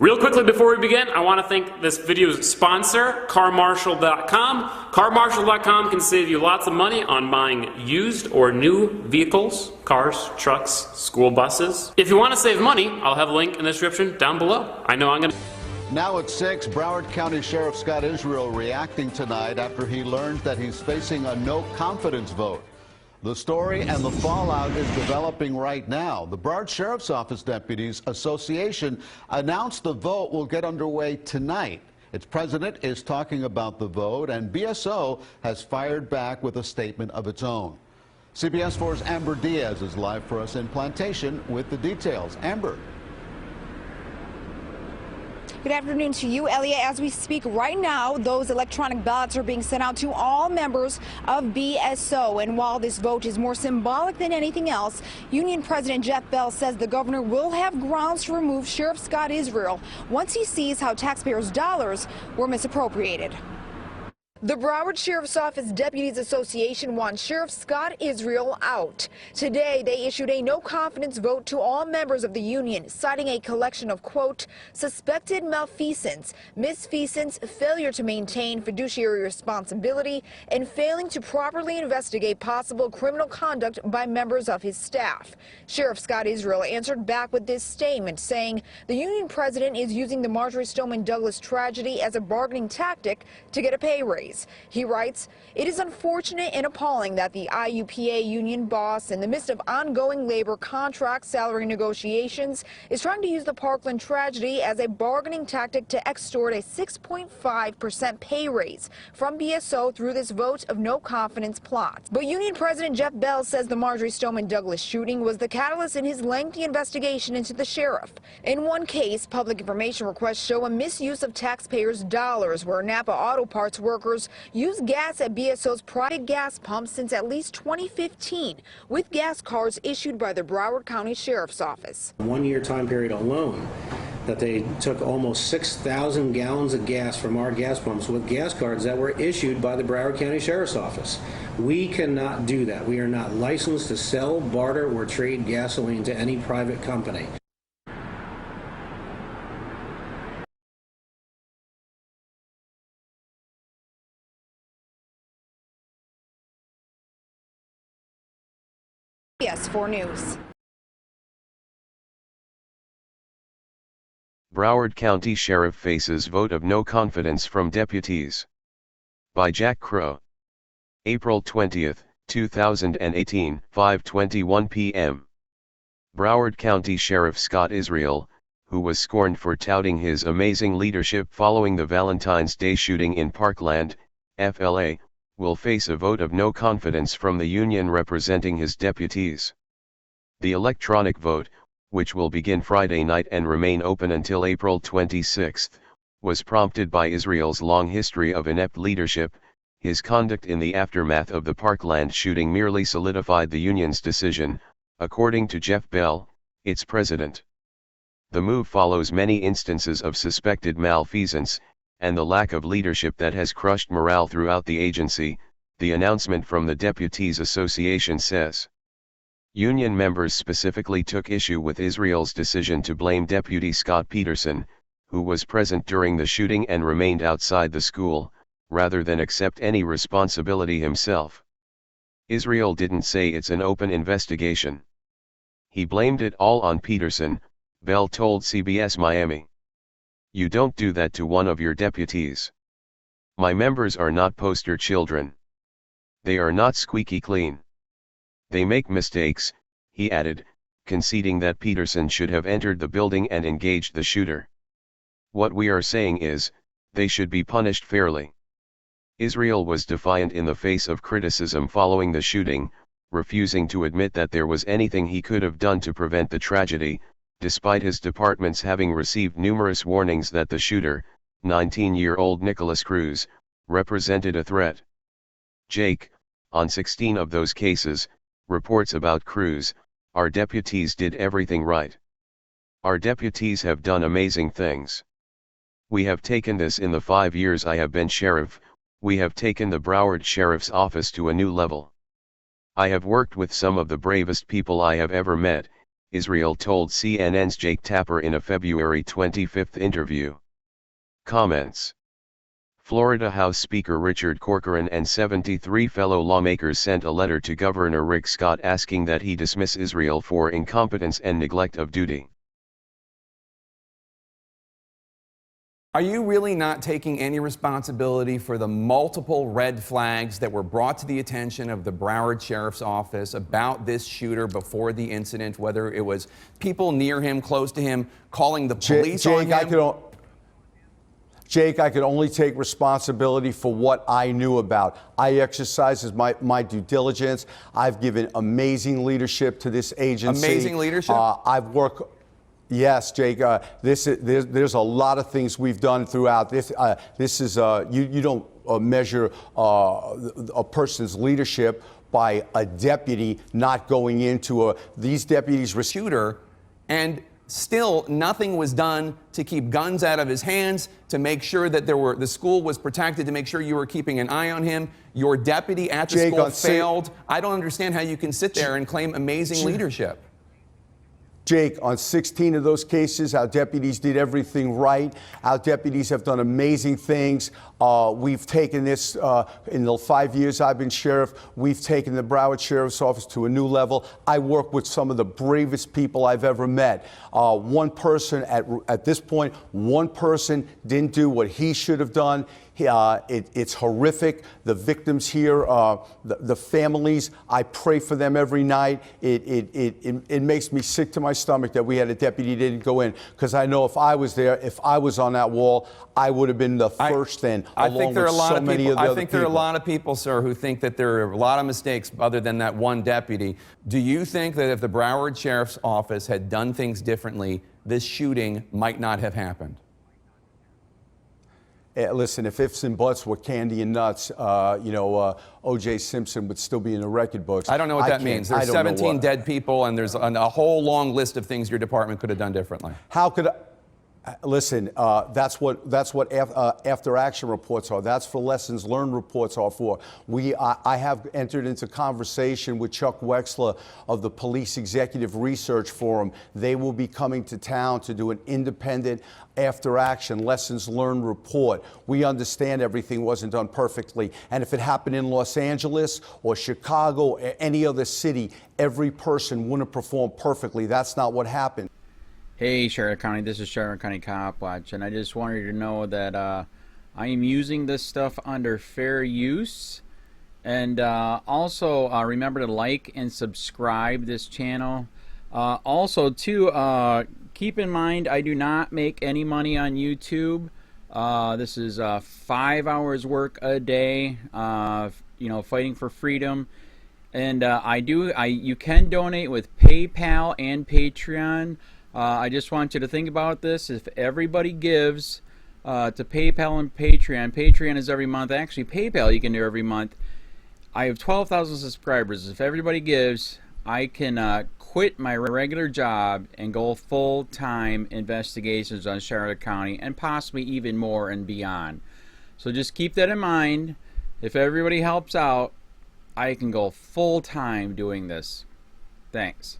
Real quickly before we begin, I want to thank this video's sponsor, CarMarshal.com. CarMarshal.com can save you lots of money on buying used or new vehicles, cars, trucks, school buses. If you want to save money, I'll have a link in the description down below. I know I'm going to... Now at 6, Broward County Sheriff Scott Israel reacting tonight after he learned that he's facing a no-confidence vote. The story and the fallout is developing right now. The Broward Sheriff's Office Deputies Association announced the vote will get underway tonight. Its president is talking about the vote, and BSO has fired back with a statement of its own. CBS 4's Amber Diaz is live for us in Plantation with the details. Amber. Good afternoon to you, Elliot. As we speak right now, those electronic ballots are being sent out to all members of BSO. And while this vote is more symbolic than anything else, Union President Jeff Bell says the governor will have grounds to remove Sheriff Scott Israel once he sees how taxpayers' dollars were misappropriated. The Broward Sheriff's Office Deputies Association wants Sheriff Scott Israel out. Today, they issued a no-confidence vote to all members of the union, citing a collection of, quote, suspected malfeasance, misfeasance, failure to maintain fiduciary responsibility, and failing to properly investigate possible criminal conduct by members of his staff. Sheriff Scott Israel answered back with this statement, saying the union president is using the Marjory Stoneman Douglas tragedy as a bargaining tactic to get a pay raise. He writes, it is unfortunate and appalling that the IUPA union boss, in the midst of ongoing labor contract salary negotiations, is trying to use the Parkland tragedy as a bargaining tactic to extort a 6.5% pay raise from BSO through this vote of no confidence plot. But Union President Jeff Bell says the Marjory Stoneman Douglas shooting was the catalyst in his lengthy investigation into the sheriff. In one case, public information requests show a misuse of taxpayers' dollars, where Napa Auto Parts workers used gas at BSO's private gas pumps since at least 2015, with gas cards issued by the Broward County Sheriff's Office. 1 year time period alone, that they took almost 6,000 gallons of gas from our gas pumps with gas cards that were issued by the Broward County Sheriff's Office. We cannot do that. We are not licensed to sell, barter, or trade gasoline to any private company. CBS 4 News. Broward County Sheriff faces vote of no confidence from deputies. By Jack Crow. April 20, 2018, 5:21 p.m. Broward County Sheriff Scott Israel, who was scorned for touting his amazing leadership following the Valentine's Day shooting in Parkland, FLA, will face a vote of no confidence from the union representing his deputies. The electronic vote, which will begin Friday night and remain open until April 26, was prompted by Israel's long history of inept leadership. His conduct in the aftermath of the Parkland shooting merely solidified the union's decision, according to Jeff Bell, its president. The move follows many instances of suspected malfeasance and the lack of leadership that has crushed morale throughout the agency, the announcement from the Deputies Association says. Union members specifically took issue with Israel's decision to blame Deputy Scott Peterson, who was present during the shooting and remained outside the school, rather than accept any responsibility himself. Israel didn't say it's an open investigation. He blamed it all on Peterson, Bell told CBS Miami. You don't do that to one of your deputies. My members are not poster children. They are not squeaky clean. They make mistakes, he added, conceding that Peterson should have entered the building and engaged the shooter. What we are saying is, they should be punished fairly. Israel was defiant in the face of criticism following the shooting, refusing to admit that there was anything he could have done to prevent the tragedy, despite his departments having received numerous warnings that the shooter, 19-year-old Nicholas Cruz, represented a threat. Jake, on 16 of those cases, reports about Cruz, our deputies did everything right. Our deputies have done amazing things. We have taken this in the 5 years I have been sheriff, we have taken the Broward Sheriff's Office to a new level. I have worked with some of the bravest people I have ever met, Israel told CNN's Jake Tapper in a February 25 interview. Comments. Florida House Speaker Richard Corcoran and 73 fellow lawmakers sent a letter to Governor Rick Scott asking that he dismiss Israel for incompetence and neglect of duty. Are you really not taking any responsibility for the multiple red flags that were brought to the attention of the Broward Sheriff's Office about this shooter before the incident, whether it was people near him, close to him, calling the police on him? Jake, I could only take responsibility for what I knew about. I exercised my due diligence. I've given amazing leadership to this agency. Amazing leadership? I've worked... Yes, Jake. There's a lot of things we've done throughout this. You don't measure a person's leadership by a deputy not going into these deputies. Shooter, and still nothing was done to keep guns out of his hands, to make sure that the school was protected, to make sure you were keeping an eye on him. Your deputy at the school failed. I don't understand how you can sit there and claim amazing leadership. Jake, on 16 of those cases, our deputies did everything right. Our deputies have done amazing things. We've taken this, in the 5 years I've been sheriff, we've taken the Broward Sheriff's Office to a new level. I work with some of the bravest people I've ever met. One person, at this point, one person didn't do what he should have done. It's horrific. The victims here, the families, I pray for them every night. It makes me sick to my stomach that we had a deputy that didn't go in, because I know if I was there, if I was on that wall, I would have been the first in, along with so many of the other people. I think there are a lot of people, sir, who think that there are a lot of mistakes other than that one deputy. Do you think that if the Broward Sheriff's Office had done things differently, this shooting might not have happened? Listen, if ifs and buts were candy and nuts, O.J. Simpson would still be in the record books. I don't know what that means. There's 17 dead people, and there's a whole long list of things your department could have done differently. How could I? Listen, that's what after action reports are. That's for lessons learned reports are for. I have entered into conversation with Chuck Wexler of the Police Executive Research Forum. They will be coming to town to do an independent after action lessons learned report. We understand everything wasn't done perfectly, and if it happened in Los Angeles or Chicago or any other city, every person wouldn't perform perfectly. That's not what happened. Hey Charlotte County, this is Charlotte County COPWATCH, and I just wanted you to know that I am using this stuff under fair use. And also remember to like and subscribe this channel. Also too, keep in mind I do not make any money on YouTube. This is 5 hours work a day, fighting for freedom. And you can donate with PayPal and Patreon. I just want you to think about this. If everybody gives to PayPal and Patreon, Patreon is every month. Actually, PayPal you can do every month. I have 12,000 subscribers. If everybody gives, I can quit my regular job and go full-time investigations on Charlotte County and possibly even more and beyond. So just keep that in mind. If everybody helps out, I can go full-time doing this. Thanks.